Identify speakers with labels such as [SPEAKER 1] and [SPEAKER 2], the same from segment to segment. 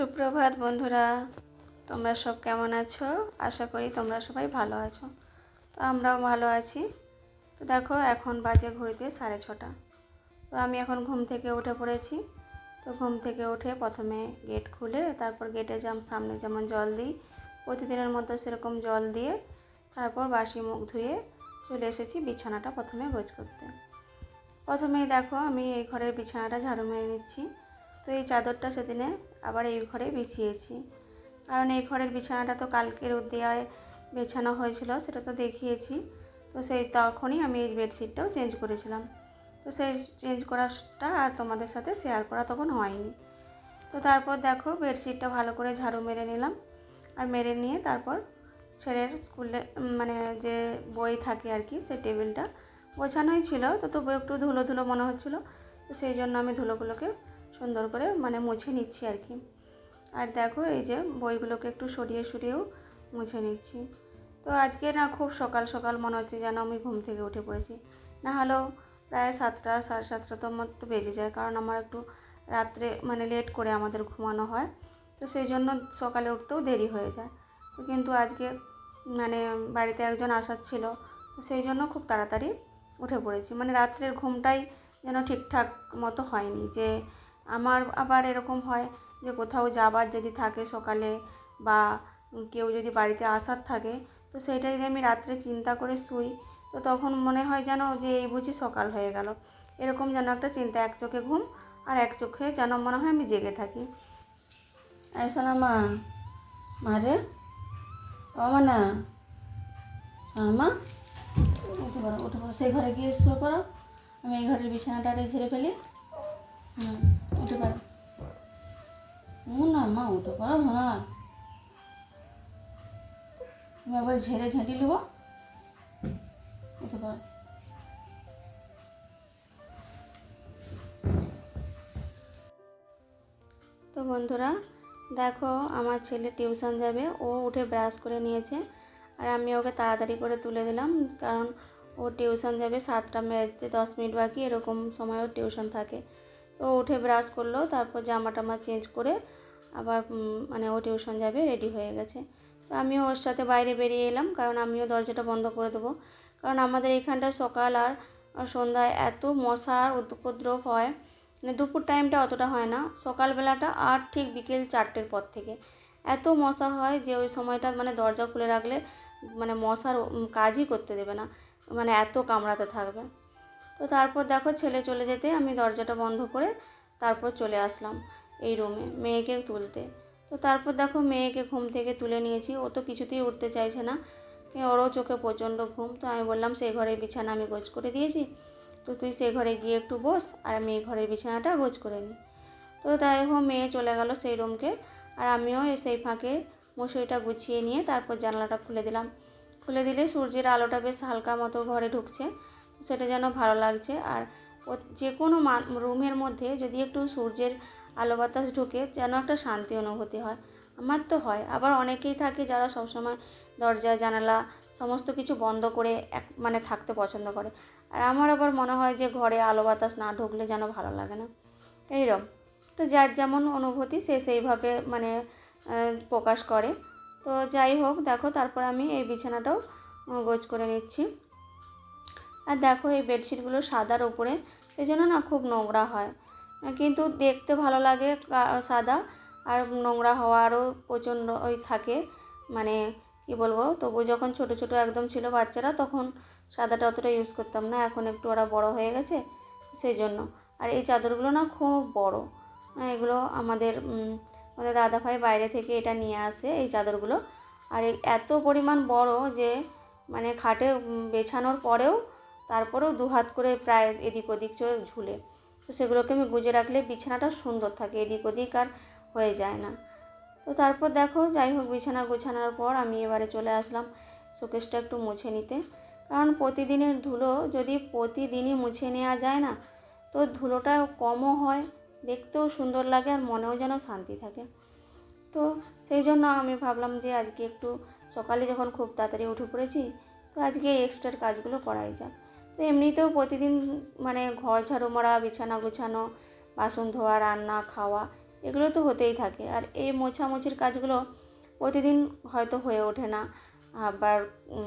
[SPEAKER 1] সুপ্রভাত বন্ধুরা, তোমরা সব কেমন আছো? আশা করি তোমরা সবাই ভালো আছো। তো আমরাও ভালো আছি। তো দেখো, এখন বাজে ঘড়িতে 6:30। তো আমি এখন ঘুম থেকে উঠে পড়েছি। তো ঘুম থেকে উঠে প্রথমে গেট খুলে তারপর গেটে সামনে যেমন জল দিই, প্রতিদিনের মতো সেরকম জল দিয়ে তারপর বাসি মুখ ধুয়ে চলে এসেছি বিছানাটা প্রথমে গোছ করতে। প্রথমেই দেখো, আমি এই ঘরের বিছানাটা ঝাড়ু মেরে নিচ্ছি। তো এই চাদরটা সেদিনে আবার এই ঘরে বিছিয়েছি, কারণ এই ঘরের বিছানাটা তো কালকে রোদ দেওয়ায় বেছানো হয়েছিল, সেটা তো দেখিয়েছি। তো সেই তখনই আমি এই বেডশিটটাও চেঞ্জ করেছিলাম। তো সেই চেঞ্জ করাটা আর তোমাদের সাথে শেয়ার করা তখন হয়নি। তো তারপর দেখো, বেডশিটটা ভালো করে ঝাড়ু মেরে নিলাম। আর মেরে নিয়ে তারপর ছেলের স্কুলে মানে যে বই থাকে আর কি, সেই টেবিলটা গোছানোই ছিল। তো তবু একটু ধুলো ধুলো মনে হচ্ছিলো, তো সেই জন্য আমি ধুলোগুলোকে সুন্দর করে মুছে নিচ্ছি আর কি। আর দেখো, এই যে বইগুলোকে একটু সরিয়ে সরিয়েও মুছে নিচ্ছি। তো আজকে না খুব সকাল সকাল মনে হচ্ছে যেন আমি ঘুম থেকে উঠে পড়েছি। না হলেও প্রায় 7টা 7:30 তো মতো বেজে যায়, কারণ আমার একটু রাত্রে লেট করে আমাদের ঘুমানো হয়। তো সেই জন্য সকালে উঠতেও দেরি হয়ে যায়। তো কিন্তু আজকে বাড়িতে একজন আসার ছিল, তো সেই জন্য খুব তাড়াতাড়ি উঠে পড়েছি। রাত্রের ঘুমটাই যেন ঠিকঠাক মতো হয়নি। যে আমার আবার এরকম হয় যে কোথাও যাবার যদি থাকে সকালে, বা কেউ যদি বাড়িতে আসার থাকে, তো সেইটা যদি আমি রাত্রে চিন্তা করে শুই, তো তখন মনে হয় যেন যে এই বুঝি সকাল হয়ে গেল, এরকম যেন একটা চিন্তা। এক চোখে ঘুম আর এক চোখে যেন মনে হয় আমি জেগে থাকি। শোনা মা, মারে ও না শোনা মা, উঠে পড়ো উঠে পড়ো, সেই ঘরে গিয়ে শুয়ে পড়ো। আমি এই ঘরের বিছানাটা ঝেড়ে ফেলি। উঠে পড়ো না মা, উঠে পড়ো না। আমি আবার ঝেড়ে ঝেঁটি নেবো। উঠে পড়ো। তো বন্ধুরা দেখো, আমার ছেলে টিউশন যাবে, ও উঠে ব্রাশ করে নিয়েছে। আর আমি ওকে তাড়াতাড়ি করে তুলে দিলাম, কারণ ও টিউশন যাবে 7টা বেজতে 10 মিনিট বাকি, এরকম সময় ওর টিউশন থাকে। তো উঠে ব্রাশ করলো, তারপর জামা টামা চেঞ্জ করে আবার ও টিউশন যাবে, রেডি হয়ে গেছে। তো আমিও ওর সাথে বাইরে বেরিয়ে এলাম, কারণ আমিও দরজাটা বন্ধ করে দেবো। কারণ আমাদের এখানটা সকাল আর সন্ধ্যায় এত মশার উপদ্রব হয়। দুপুর টাইমটা অতটা হয় না, সকালবেলাটা আর ঠিক বিকেল 4টের পর থেকে এত মশা হয় যে ওই সময়টা দরজা খুলে রাখলে মশার কাজই করতে দেবে না, এত কামড়াতে থাকবে। তো তারপর দেখো, ছেলে চলে যেতে আমি দরজাটা বন্ধ করে তারপর চলে আসলাম এই রুমে মেয়েকে তুলতে। তো তারপর দেখো, মেয়েকে ঘুম থেকে তুলে নিয়েছি। ও তো কিছুতেই উঠতে চাইছে না, ওরও চোখে প্রচণ্ড ঘুম। তো আমি বললাম, সেই ঘরের বিছানা আমি গোছ করে দিয়েছি, তো তুই সেই ঘরে গিয়ে একটু বস, আর আমি এই ঘরের বিছানাটা গোছ করে নিই। তো তাই মেয়ে চলে গেল সেই রুমকে, আর আমিও সেই ফাঁকে মশারিটা গুছিয়ে নিয়ে তারপর জানলাটা খুলে দিলাম। খুলে দিলে সূর্যের আলোটা বেশ হালকা মতো ঘরে ঢুকছে, সেটা যেন ভালো লাগছে। আর যে কোনো রুমের মধ্যে যদি একটু সূর্যের আলো বাতাস ঢুকে, যেন একটা শান্তি অনুভূতি হয়। আমার তো হয়। আবার অনেকেই থাকে যারা সবসময় দরজা জানালা সমস্ত কিছু বন্ধ করে থাকতে পছন্দ করে। আর আমার আবার মনে হয় যে ঘরে আলো বাতাস না ঢুকলে যেন ভালো লাগে না, এইরকম। তো যার যেমন অনুভূতি সে সেইভাবে প্রকাশ করে। তো যাই হোক, দেখো তারপর আমি এই বিছানাটাও গোছ করে নিচ্ছি। আর দেখো, এই বেডশিটগুলো সাদার উপরে, সেই জন্য না খুব নোংরা হয়, কিন্তু দেখতে ভালো লাগে সাদা। আর নোংরা হওয়ারও প্রচণ্ড থাকে, কি বলবো। তবু যখন ছোট ছোট একদম ছিল বাচ্চারা, তখন সাদাটা অতটা ইউজ করতাম না। এখন একটু ওরা বড় হয়ে গেছে, সেই জন্য। আর এই চাদরগুলো না খুব বড়, এগুলো আমাদের দাদাভাই বাইরে থেকে এটা নিয়ে আসে এই চাদরগুলো। আর এত পরিমাণ বড় যে খাটে বেছানোর পরেও তারপরেও 2 হাত করে প্রায় এদিক ওদিক ঝুলে। তো সেগুলোকে আমি গুজে রাখলে বিছানাটা সুন্দর থাকে, এদিক ওদিক আর হয়ে যায় না। তো তারপর দেখো, যাই হোক, বিছানা গোছানোর পর আমি এবারে চলে আসলাম শোকেসটা একটু মুছে নিতে। কারণ প্রতিদিনের ধুলো যদি প্রতিদিনই মুছে নেওয়া যায় না, তো ধুলোটা কমও হয়, দেখতেও সুন্দর লাগে, আর মনেও যেন শান্তি থাকে। তো সেই জন্য আমি ভাবলাম যে আজকে একটু সকালে যখন খুব তাড়াতাড়ি উঠে পড়েছি, তো আজকে এক্সট্রার কাজগুলো করাই যাক। তো এমনিতেও প্রতিদিন ঘর ঝাড়ু মারা, বিছানা গোছানো, বাসন ধোয়া, রান্না, খাওয়া, এগুলো তো হতেই থাকে। আর এই মোছামুছির কাজগুলো প্রতিদিন হয়তো হয়ে ওঠে না, আবার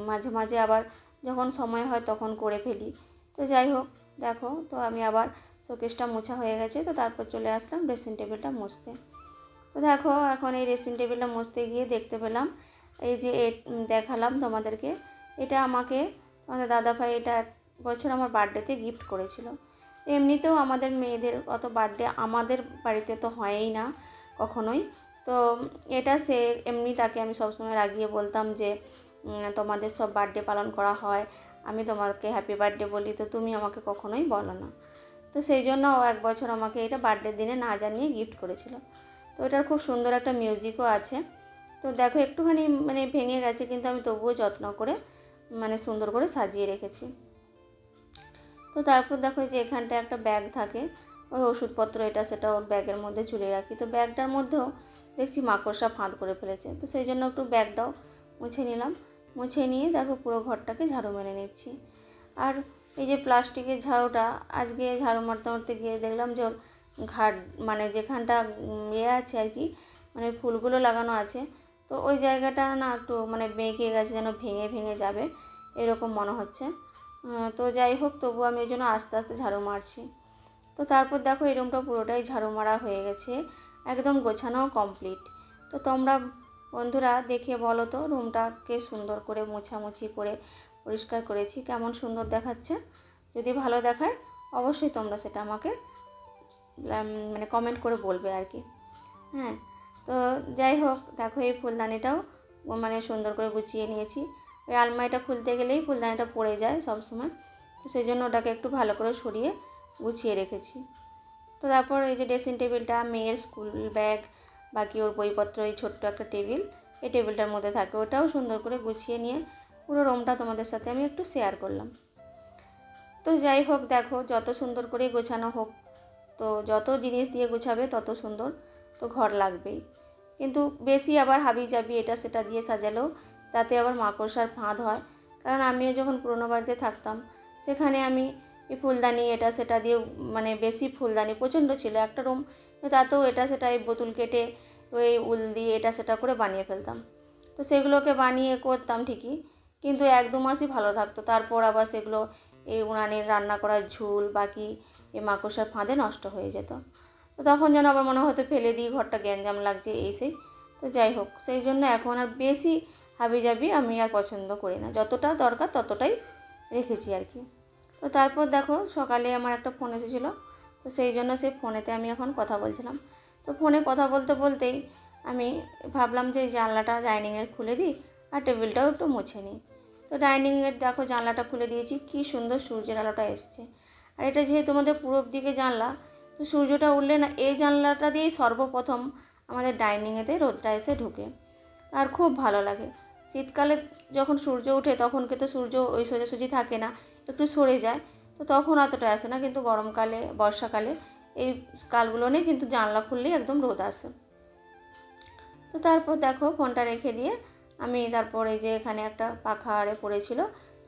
[SPEAKER 1] মাঝে মাঝে আবার যখন সময় হয় তখন করে ফেলি। তো যাই হোক, দেখো তো আমি আবার শোকেসটা মোছা হয়ে গেছে, তো তারপর চলে আসলাম ড্রেসিং টেবিলটা মুছতে। তো দেখো এখন এই ড্রেসিং টেবিলটা মুছতে গিয়ে দেখতে পেলাম এই যে দেখালাম তোমাদেরকে, এটা আমাকে আমাদের দাদাভাই এটা এক বছর আমার বার্থডেতে গিফট করেছিল। এমনিতেও আমাদের মেয়েদের অত বার্থডে আমাদের বাড়িতে তো হয়ই না কখনোই। তো এটা সে এমনি তাকে আমি সবসময় রাগিয়ে বলতাম যে তোমাদের সব বার্থডে পালন করা হয়, আমি তোমাকে হ্যাপি বার্থডে বলি, তো তুমি আমাকে কখনোই বলো না। তো সেই জন্য ও এক বছর আমাকে এটা বার্থডের দিনে না জানিয়ে গিফট করেছিল। তো এটার খুব সুন্দর একটা মিউজিকও আছে। তো দেখো একটুখানি মানে ভেঙে গেছে, কিন্তু আমি তবুও যত্ন করে মানে সুন্দর করে সাজিয়ে রেখেছি। তো তারপর দেখো যে এখানটায় একটা ব্যাগ থাকে, ওই ওষুধপত্র এটা সেটা ওর ব্যাগের মধ্যে ঝুলিয়ে রাখি। তো ব্যাগটার মধ্যেও দেখছি মাকড়সা ফাঁদ করে ফেলেছে, তো সেই জন্য একটু ব্যাগটাও মুছে নিলাম। মুছে নিয়ে দেখো পুরো ঘরটাকে ঝাড়ু মেরে নিচ্ছি। আর এই যে প্লাস্টিকের ঝাড়ুটা, আজকে ঝাড়ু মারতে মারতে গিয়ে দেখলাম যে ওর ঘাট মানে যেখানটা আছে আর কি, মানে ফুলগুলো লাগানো আছে, তো ওই জায়গাটা না একটু মানে বেঁকে গেছে, যেন ভেঙে ভেঙে যাবে এরকম মনে হচ্ছে। তো যাই হোক, তবু আমি ওই জন্য আস্তে আস্তে ঝাড়ু মারছি। তো তারপর দেখো এই রুমটা পুরোটাই ঝাড়ু মারা হয়ে গেছে, একদম গোছানো কমপ্লিট। তো তোমরা বন্ধুরা দেখে বলো তো রুমটাকে সুন্দর করে মোছামুছি করে পরিষ্কার করেছি, কেমন সুন্দর দেখাচ্ছে। যদি ভালো দেখায় অবশ্যই তোমরা সেটা আমাকে মানে কমেন্ট করে বলবে আর কি। হ্যাঁ, তো যাই হোক, দেখো এই ফুলদানিটাও মানে সুন্দর করে গুছিয়ে নিয়েছি। ওই আলমারিটা খুলতে গেলেই ফুলদানিটা পড়ে যায় সব সময়, তো সেই জন্য ওটাকে একটু ভালো করে সরিয়ে গুছিয়ে রেখেছি। তো তারপর এই যে ড্রেসিং টেবিলটা, মেয়ের স্কুল ব্যাগ, বাকি ওর বইপত্র, এই ছোট্ট একটা টেবিল এই টেবিলটার মধ্যে থাকে, ওটাও সুন্দর করে গুছিয়ে নিয়ে পুরো রুমটা তোমাদের সাথে আমি একটু শেয়ার করলাম। তো যাই হোক, দেখো যত সুন্দর করে গোছানো হোক, তো যত জিনিস দিয়ে গোছাবে তত সুন্দর তো ঘর লাগবেই। কিন্তু বেশি আবার হাবিজাবি এটা সেটা দিয়ে সাজালেও তাতে আবার মাকড়সার ফাঁদ হয়। কারণ আমিও যখন পুরোনো বাড়িতে থাকতাম, সেখানে আমি এই ফুলদানি এটা সেটা দিয়ে মানে বেশি ফুলদানি প্রচণ্ড ছিল একটা রুম, তাতেও এটা সেটা এই বোতল কেটে ওই উল দিয়ে এটা সেটা করে বানিয়ে ফেলতাম। তো সেগুলোকে বানিয়ে করতাম ঠিকই, কিন্তু 1-2 মাসই ভালো থাকতো, তারপর আবার সেগুলো এই উনানের রান্না করার ঝুল বাকি এই মাকড়সার ফাঁদে নষ্ট হয়ে যেত। তো তখন যেন আবার মনে হতো ফেলে দিই, ঘরটা গ্যাঞ্জাম লাগছে এই সেই। তো যাই হোক, সেই জন্য এখন আর বেশি হাবিজাবি আমি আর পছন্দ করি না, যতটা দরকার ততটাই রেখেছি আর কি। তো তারপর দেখো সকালে আমার একটা ফোন এসেছিলো, তো সেই জন্য সেই ফোনেতে আমি এখন কথা বলছিলাম। তো ফোনে কথা বলতে বলতেই আমি ভাবলাম যে জানলাটা ডাইনিংয়ের খুলে দিই আর টেবিলটাও একটু মুছে নিই। তো ডাইনিংয়ের দেখো জানলাটা খুলে দিয়েছি, কী সুন্দর সূর্যের আলোটা এসছে। আর এটা যেহেতু আমাদের পূরব দিকে জানলা, তো সূর্যটা উঠলে না এই জানলাটা দিয়েই সর্বপ্রথম আমাদের ডাইনিংয়েতে রোদটা এসে ঢুকে, আর খুব ভালো লাগে। শীতকালে যখন সূর্য ওঠে তখন কিন্তু সূর্য ওই সোজাসুজি থাকে না, একটু সরে যায়, তো তখন অতটা আসে না। কিন্তু গরমকালে বর্ষাকালে এই কালগুলো নেই, কিন্তু জানলা খুললেই একদম রোদ আসে। তো তারপর দেখো ফোনটা রেখে দিয়ে আমি তারপর এই যে এখানে একটা পাখা আরে পড়েছিল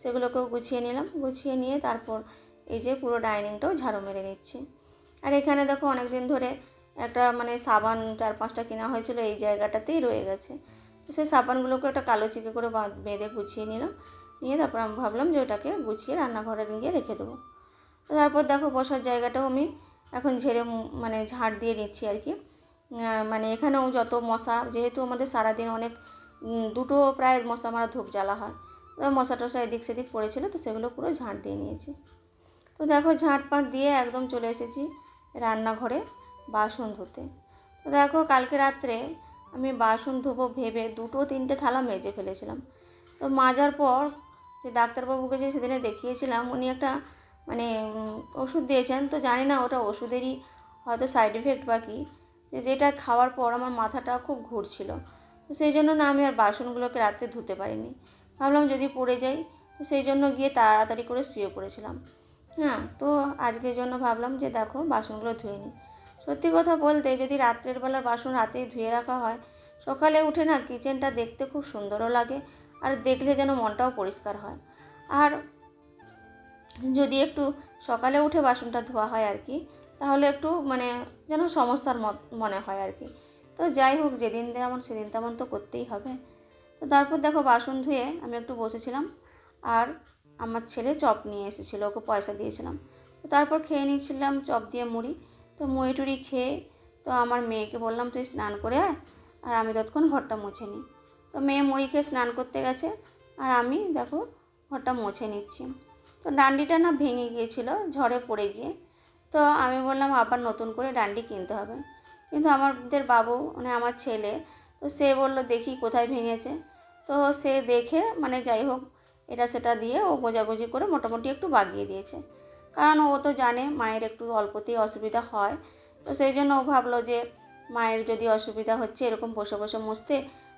[SPEAKER 1] সেগুলোকেও গুছিয়ে নিলাম। গুছিয়ে নিয়ে তারপর এই যে পুরো ডাইনিংটাও ঝাড়ু মেরে নিচ্ছি। আর এখানে দেখো অনেক দিন ধরে একটা মানে সাবান 4-5টা কেনা হয়েছিল, এই জায়গাটাতেই রয়ে গেছে। তো সেই সাবানগুলোকে একটা কালো চিকে করে বেঁধে গুছিয়ে নিলাম। নিয়ে তারপর আমি ভাবলাম যে ওটাকে গুছিয়ে রান্নাঘরে গিয়ে রেখে দেবো। তো তারপর দেখো বসার জায়গাটাও আমি এখন ঝেড়ে মানে ঝাড় দিয়ে নিচ্ছি আর কি। মানে এখানেও যত মশা, যেহেতু আমাদের সারাদিন অনেক 2টো প্রায় মশা মারা ধূপ জ্বালা হয়, তো মশা টশা এদিক সেদিক পড়েছিল, তো সেগুলো পুরো ঝাঁট দিয়ে নিয়েছি। তো দেখো ঝাঁটপাট দিয়ে একদম চলে এসেছি রান্নাঘরে বাসন ধুতে। তো দেখো কালকে রাত্রে আমি বাসন ধোবো ভেবে 2-3টে থালা মেজে ফেলেছিলাম। তো মাজার পর যে ডাক্তারবাবুকে যে সেদিনে দেখিয়েছিলাম, উনি একটা মানে ওষুধ দিয়েছেন, তো জানি না ওটা ওষুধেরই হয়তো সাইড এফেক্ট বা কী, যেটা খাওয়ার পর আমার মাথাটা খুব ঘুরছিল। তো সেই জন্য না আমি আর বাসনগুলোকে রাত্রে ধুতে পারিনি, ভাবলাম যদি পড়ে যাই, তো সেই জন্য গিয়ে তাড়াতাড়ি করে শুয়ে পড়েছিলাম। হ্যাঁ, তো আজকের জন্য ভাবলাম যে দেখো বাসনগুলো ধুয়ে নিই। সত্যি কথা বলতে যদি রাত্রের বেলার বাসন রাতেই ধুয়ে রাখা হয়, সকালে উঠে না কিচেনটা দেখতে খুব সুন্দরও লাগে, আর দেখলে যেন মনটাও পরিষ্কার হয়। আর যদি একটু সকালে উঠে বাসনটা ধোয়া হয় আর কি, তাহলে একটু মানে যেন সমস্যার মনে হয় আর কি। তো যাই হোক, যেদিন যেমন সেদিন তেমন তো করতেই হবে। তো তারপর দেখো বাসন ধুয়ে আমি একটু বসেছিলাম, আর আমার ছেলে চপ নিয়ে এসেছিলো, ওকে পয়সা দিয়েছিলাম। তো তারপর খেয়ে নিয়েছিলাম চপ দিয়ে মুড়ি। তো মুড়ি টুড়ি খেয়ে তো আমার মেয়েকে বললাম তুই স্নান করে আয়, আর আমি ততক্ষণ ঘরটা মুছে নিই। তো মেয়ে মুড়ি খেয়ে স্নান করতে গেছে, আর আমি দেখো ঘরটা মুছে নিচ্ছি। তো ডান্ডিটা না ভেঙে গিয়েছিলো ঝড়ে পড়ে গিয়ে। তো আমি বললাম আবার নতুন করে ডান্ডি কিনতে হবে। কিন্তু আমাদের বাবু মানে আমার ছেলে, তো সে বলল দেখি কোথায় ভেঙেছে। তো সে দেখে মানে যাই হোক এটা সেটা দিয়ে ও গোজাগুজি করে মোটামুটি একটু বাগিয়ে দিয়েছে। কারণ ও তো জানে মায়ের একটু অল্পতেই অসুবিধা হয়। তো সেই জন্য ও ভাবলো যে মায়ের যদি অসুবিধা হচ্ছে এরকম বসে বসে মুছতে,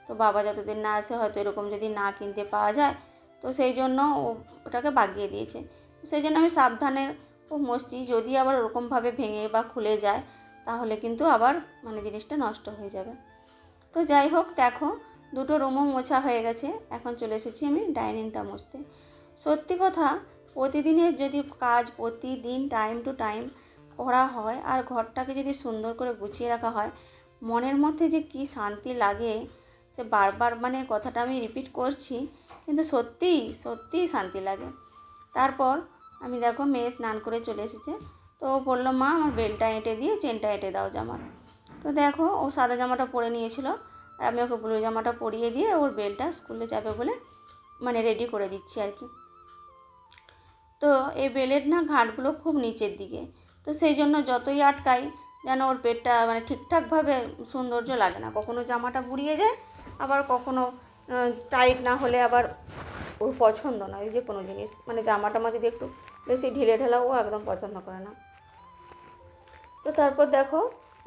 [SPEAKER 1] তো বাবা যতদিন না আসে হয়তো এরকম যদি না কিনতে পাওয়া যায়, তো সেই জন্য ও ওটাকে বাগিয়ে দিয়েছে। সেই জন্য আমি সাবধানে ও মুছছি, যদি আবার ওরকমভাবে ভেঙে বা খুলে যায় তাহলে কিন্তু আবার মানে জিনিসটা নষ্ট হয়ে যাবে। তো যাই হোক দেখো দুটো রুমও মোছা হয়ে গেছে, এখন চলে এসেছি আমি ডাইনিংটা মুছতে। সত্যি কথা, প্রতিদিনের যদি কাজ প্রতিদিন টাইম টু টাইম করা হয় আর ঘরটাকে যদি সুন্দর করে গুছিয়ে রাখা হয়, মনের মধ্যে যে কী শান্তি লাগে সে বারবার মানে কথাটা আমি রিপিট করছি, কিন্তু সত্যিই সত্যিই শান্তি লাগে। তারপর আমি দেখো মেয়ে স্নান করে চলে এসেছে। তো ও বললো মা আমার বেলটা এঁটে দিয়ে চেনটা এঁটে দাও জামার। তো দেখো ও সাদা জামাটা পরে নিয়েছিল, আর আমি ওকে ব্লু জামাটা পরিয়ে দিয়ে ওর বেলটা স্কুলে যাবে বলে মানে রেডি করে দিচ্ছি আর কি। তো এই বেলের না ঘাটগুলো খুব নিচের দিকে, তো সেই জন্য যতই আটকাই যেন ওর পেটটা মানে ঠিকঠাকভাবে সৌন্দর্য লাগে না, কখনো জামাটা গুড়িয়ে যায়, আবার কখনো টাইট না হলে আবার ওর পছন্দ নয় যে কোনো জিনিস, মানে জামাটা আমার যদি একটু বেশি ঢিলে ঢালা ও একদম পছন্দ করে না। তো তারপর দেখো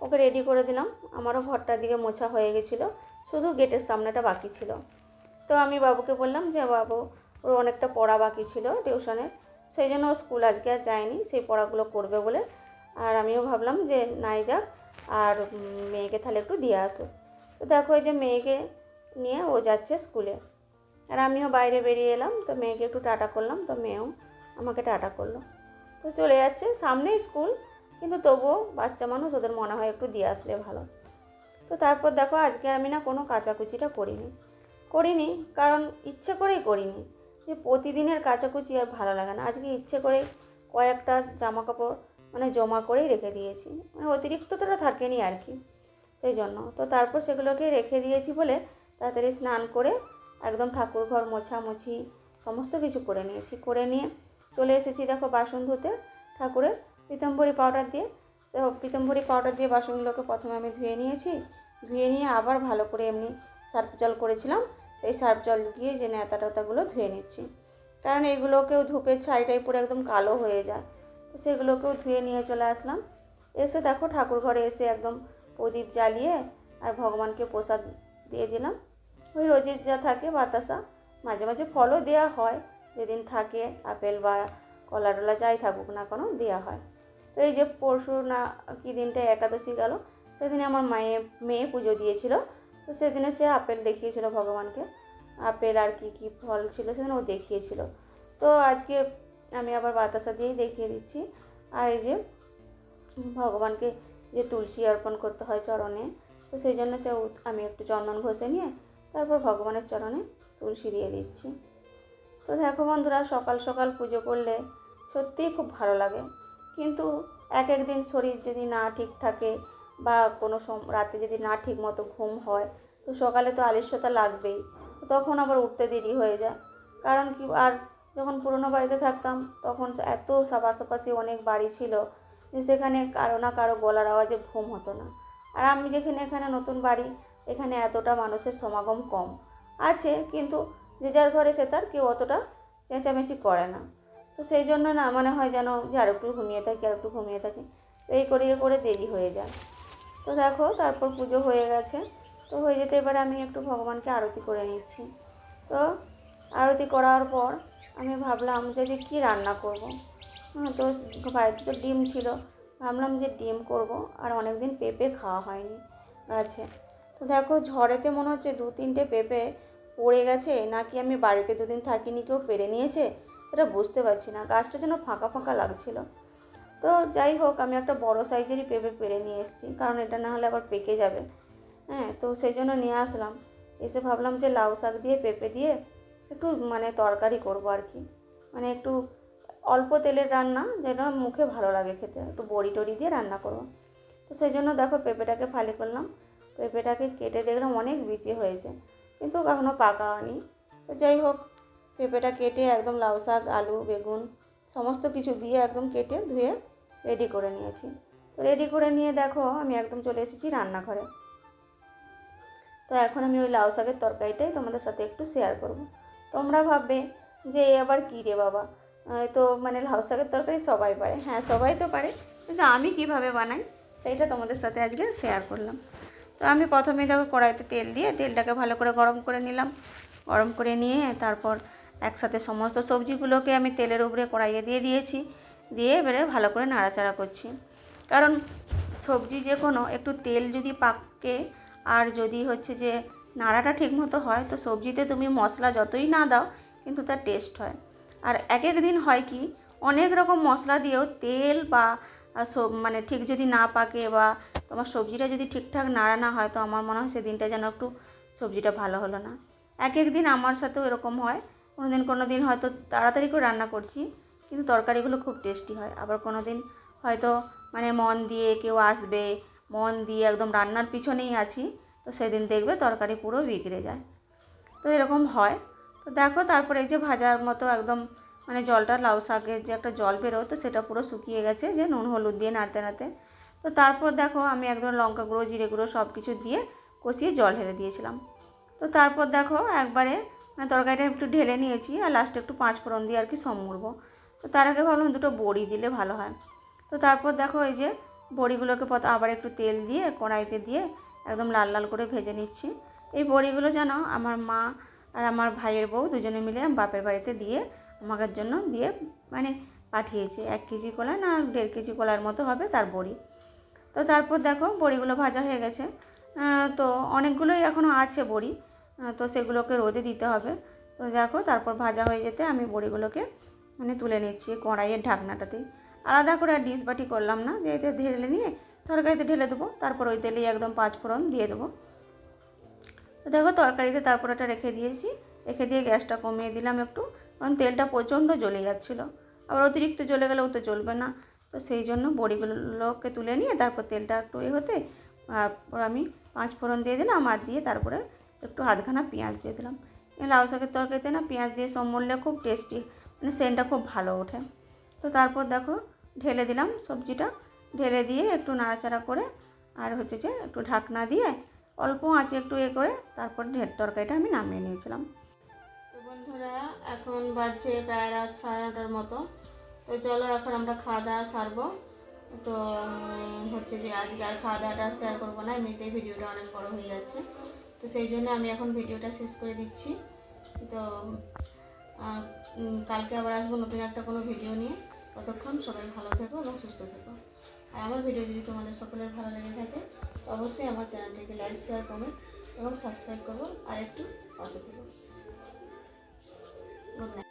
[SPEAKER 1] ওকে রেডি করে দিলাম, আমারও ঘরটার দিকে মোছা হয়ে গেছিলো, শুধু গেটের সামনেটা বাকি ছিল। তো আমি বাবুকে বললাম যে বাবু ওর অনেকটা পড়া বাকি ছিল টিউশনের, সেই জন্য ও স্কুল আজকে আর যায়নি, সেই পড়াগুলো করবে বলে। আর আমিও ভাবলাম যে নাই যাক, আর মেয়েকে তাহলে একটু দিয়ে আসো। তো দেখো এই যে মেয়েকে নিয়ে ও যাচ্ছে স্কুলে, আর আমিও বাইরে বেরিয়ে এলাম। তো মেয়েকে একটু টাটা করলাম, তো মেয়েও আমাকে টাটা করলো। তো চলে যাচ্ছে, সামনেই স্কুল, কিন্তু তবুও বাচ্চা মানুষ, ওদের মনে হয় একটু দিয়ে আসলে ভালো। তো তারপর দেখো আজকে আমি না কোনো কাচাকুচিটা করিনি, কারণ ইচ্ছে করেই করিনি, যে প্রতিদিনের কাচাকুচি আর ভালো লাগে না। আজকে ইচ্ছে করে কয়েকটা জামা কাপড় মানে জমা করেই রেখে দিয়েছি, মানে অতিরিক্তটা থাকেনি আর কি, সেই জন্য। তো তারপর সেগুলোকে রেখে দিয়েছি বলে তাড়াতাড়ি স্নান করে একদম ঠাকুর ঘর মোছামুছি সমস্ত কিছু করে নিয়েছি। করে নিয়ে চলে এসেছি দেখো বাসন ধুতে ঠাকুরের পীতাম্বরী পাউডার দিয়ে। তো পীতাম্বরী পাউডার দিয়ে বাসনগুলোকে প্রথমে আমি ধুয়ে নিয়েছি, ধুয়ে নিয়ে আবার ভালো করে এমনি সার্ফ জল করেছিলাম, সেই সার্ফ জল দিয়ে যে ন্যাতা টাতাগুলো ধুয়ে নিচ্ছি, কারণ এইগুলোকেও ধূপের ছাইটাই পুরো একদম কালো হয়ে যায়। তো সেগুলোকেও ধুয়ে নিয়ে চলে আসলাম। এসে দেখো ঠাকুর ঘরে এসে একদম প্রদীপ জ্বালিয়ে আর ভগবানকে প্রসাদ দিয়ে দিলাম। ওই রোজের যা থাকে বাতাসা, মাঝে মাঝে ফলও দেওয়া হয়, যেদিন থাকে আপেল বা কলা টলা যাই থাকুক না কেন দেওয়া হয়। তো এই যে পরশু না কি দিনটা একাদশী গেল, সেদিনে আমার মেয়ে পুজো দিয়েছিল। তো সেদিনে সে আপেল দেখিয়েছিল ভগবানকে, আপেল আর কি কি ফল ছিল সেদিন ও দেখিয়েছিল। তো আজকে আমি আবার বাতাসা দিয়েই দেখিয়ে দিচ্ছি। আর এই যে ভগবানকে যে তুলসী অর্পণ করতে হয় চরণে, তো সেই জন্য আমি একটু চন্দন ঘষে নিয়ে তারপর ভগবানের চরণে তুলসী দিয়ে দিচ্ছি। তো দেখো বন্ধুরা, সকাল সকাল পুজো করলে সত্যিই খুব ভালো লাগে, কিন্তু এক একদিন শরীর যদি না ঠিক থাকে বা কোনো রাতে যদি না ঠিক মতো ঘুম হয়, তো সকালে তো আলস্যতা লাগবেই, তখন আবার উঠতে দেরি হয়ে যায়। কারণ কি, আর যখন পুরনো বাড়িতে থাকতাম তখন এত পাশাপাশি অনেক বাড়ি ছিল যে সেখানে কারো না কারো গলার আওয়াজে ঘুম হতো না। আর আমি যেখানে এখানে নতুন বাড়ি, এখানে এতটা মানুষের সমাগম কম আছে, কিন্তু যে যার ঘরে সে তার কেউ অতটা চেঁচামেচি করে না। তো সেই জন্য না মনে হয় যেন যে আর একটু ঘুমিয়ে থাকি আর একটু ঘুমিয়ে থাকি, তো এই করে দেরি হয়ে যায়। তো দেখো তারপর পুজো হয়ে গেছে, তো হয়ে যেতে এবারে আমি একটু ভগবানকে আরতি করে নিচ্ছি। তো আরতি করার পর আমি ভাবলাম যে কী রান্না করব। তো বাড়িতে তো ডিম ছিল, ভাবলাম যে ডিম করব, আর অনেক দিন পেঁপে খাওয়া হয়নি গাছে। তো দেখো ঝড়েতে মনে হচ্ছে 2-3টে পেঁপে পড়ে গেছে, নাকি আমি বাড়িতে দুদিন থাকিনি কেউ পেরে নিয়েছে, সেটা বুঝতে পারছি না। গাছটা যেন ফাঁকা ফাঁকা লাগছিল। তো যাই হোক, আমি একটা বড় সাইজেরই পেঁপে পেরে নিয়ে এসেছি, কারণ এটা না হলে আবার পেকে যাবে। হ্যাঁ, তো সেই জন্য নিয়ে আসলাম। এসে ভাবলাম যে লাউ শাক দিয়ে পেঁপে দিয়ে একটু মানে তরকারি করবো আর কি, মানে একটু অল্প তেলের রান্না, যেন মুখে ভালো লাগে খেতে, একটু বড়ি টড়ি দিয়ে রান্না করবো। তো সেই জন্য দেখো পেঁপেটাকে ফালি করলাম। পেঁপেটাকে কেটে দেখলাম অনেক বিচি হয়েছে, কিন্তু এখনও পাকা হয়নি। তো যাই হোক, পেঁপেটা কেটে একদম লাউ শাক, আলু, বেগুন সমস্ত কিছু দিয়ে একদম কেটে ধুয়ে রেডি করে নিয়েছি। তো রেডি করে নিয়ে দেখো আমি একদম চলে এসেছি রান্নাঘরে। তো এখন আমি ওই লাউ শাকের তরকারিটাই তোমাদের সাথে একটু শেয়ার করব। তোমরা ভাববে যে এ আবার কী রে বাবা, তো মানে লাউ শাকের তরকারি সবাই পারে। হ্যাঁ, সবাই তো পারে, কিন্তু আমি কিভাবে বানাই সেইটা তোমাদের সাথে আজকে শেয়ার করলাম। তো আমি প্রথমেই দেখো কড়াইতে তেল দিয়ে তেলটাকে ভালো করে গরম করে নিলাম। গরম করে নিয়ে তারপর একসাথে সমস্ত সবজিগুলোকে আমি তেলের উপরে কড়াইয়ে দিয়ে দিয়েছি। দিয়ে এবারে ভালো করে নাড়াচাড়া করছি, কারণ সবজি যে কোনো একটু তেল যদি পাকে আর যদি হচ্ছে যে নাড়াটা ঠিকমতো হয়, তো সবজিতে তুমি মশলা যতই না দাও কিন্তু তার টেস্ট হয়। আর এক এক দিন হয় কি, অনেক রকম মশলা দিয়েও তেল বা মানে ঠিক যদি না পাকে বা তোমার সবজিটা যদি ঠিকঠাক নাড়া না হয়, তো আমার মনে হয় সেদিনটা যেন একটু সবজিটা ভালো হলো না। এক এক দিন আমার সাথেও এরকম হয়। কোনো দিন হয়তো তাড়াতাড়ি করে রান্না করছি কিন্তু তরকারিগুলো খুব টেস্টি হয়, আবার কোনো দিন হয়তো মানে মন দিয়ে কেউ আসবে, মন দিয়ে একদম রান্নার পিছনেই আছি, তো সেদিন দেখবে তরকারি পুরো বিগড়ে যায়। তো এরকম হয়। তো দেখো তারপরে এই যে ভাজার মতো একদম মানে জলটা, লাউ শাকের যে একটা জল বেরোয়, তো সেটা পুরো শুকিয়ে গেছে, যে নুন হলুদ দিয়ে নাড়তে নাড়তে। তো তারপর দেখো আমি একদম লঙ্কা গুঁড়ো, জিরে গুঁড়ো সব কিছু দিয়ে কষিয়ে জল ঢেলে দিয়েছিলাম। তো তারপর দেখো একবারে মানে তরকারিটা একটু ঢেলে নিয়েছি, আর লাস্টে একটু 5 ফোড়ন দিয়ে আর কি সম্মুড়বো। তো তার আগে ভাবলাম দুটো বড়ি দিলে ভালো হয়। তো তারপর দেখো এই যে বড়িগুলোকে আবার একটু তেল দিয়ে কড়াইতে দিয়ে একদম লাল লাল করে ভেজে নিচ্ছি। এই বড়িগুলো যেন আমার মা আর আমার ভাইয়ের বউ দুজনে মিলে বাপের বাড়িতে দিয়ে আমাদের জন্য দিয়ে মানে পাঠিয়েছে। 1 কেজি কলা না 1.5 কেজি কলার মতো হবে তার বড়ি। তো তারপর দেখো বড়িগুলো ভাজা হয়ে গেছে। তো অনেকগুলোই এখনও আছে বড়ি, তো সেগুলোকে রোদে দিতে হবে। তো দেখো তারপর ভাজা হয়ে যেতে আমি বড়িগুলোকে মানে তুলে নিচ্ছি কড়াইয়ের ঢাকনাটাতেই। আলাদা করে আর ডিশ বাটি করলাম না, যে এতে ঢেলে নিয়ে তরকারিতে ঢেলে দেবো, তারপর ওই তেলেই একদম 5 ফোড়ন দিয়ে দেবো। তো দেখো তরকারিতে তারপর এটা রেখে দিয়েছি, রেখে দিয়ে গ্যাসটা কমিয়ে দিলাম একটু, কারণ তেলটা প্রচণ্ড জ্বলে যাচ্ছিলো। আবার অতিরিক্ত জ্বলে গেলেও তো চলবে না। তো সেই জন্য বড়িগুলোকে তুলে নিয়ে তারপর তেলটা একটু হতে আমি 5 ফোড়ন দিয়ে দিলাম, আর দিয়ে তারপরে একটু আধখানা পেঁয়াজ দিয়ে দিলাম। লাউ শাকের তরকারিতে না পেঁয়াজ দিয়ে সম্মরলে খুব টেস্টি, মানে সেন্টটা খুব ভালো ওঠে। তো তারপর দেখো ঢেলে দিলাম সবজিটা, ঢেলে দিয়ে একটু নাড়াচাড়া করে আর হচ্ছে যে একটু ঢাকনা দিয়ে অল্প আঁচে একটু করে তারপর তরকারিটা আমি নামিয়ে নিয়েছিলাম। তো বন্ধুরা এখন বাজছে প্রায় রাত 9:30টার মতো। তো চলো এখন আমরা খাওয়া দাওয়া সারবো। তো হচ্ছে যে আজকে আর খাওয়া দাওয়াটা শেয়ার করবো না, এমনিতেই ভিডিওটা অনেক বড় হয়ে যাচ্ছে। তো সেই জন্য আমি এখন ভিডিওটা শেষ করে দিচ্ছি। তো কালকে আবার আসবো নতুন একটা কোনো ভিডিও নিয়ে। ততক্ষণ সবাই ভালো থেকো এবং সুস্থ থেকো। আর আমার ভিডিও যদি তোমাদের সকলের ভালো লেগে থাকে, তো অবশ্যই আমার চ্যানেলটিকে লাইক, শেয়ার, কমেন্ট এবং সাবস্ক্রাইব করবো, আর একটু পাশে থেকো। Good night.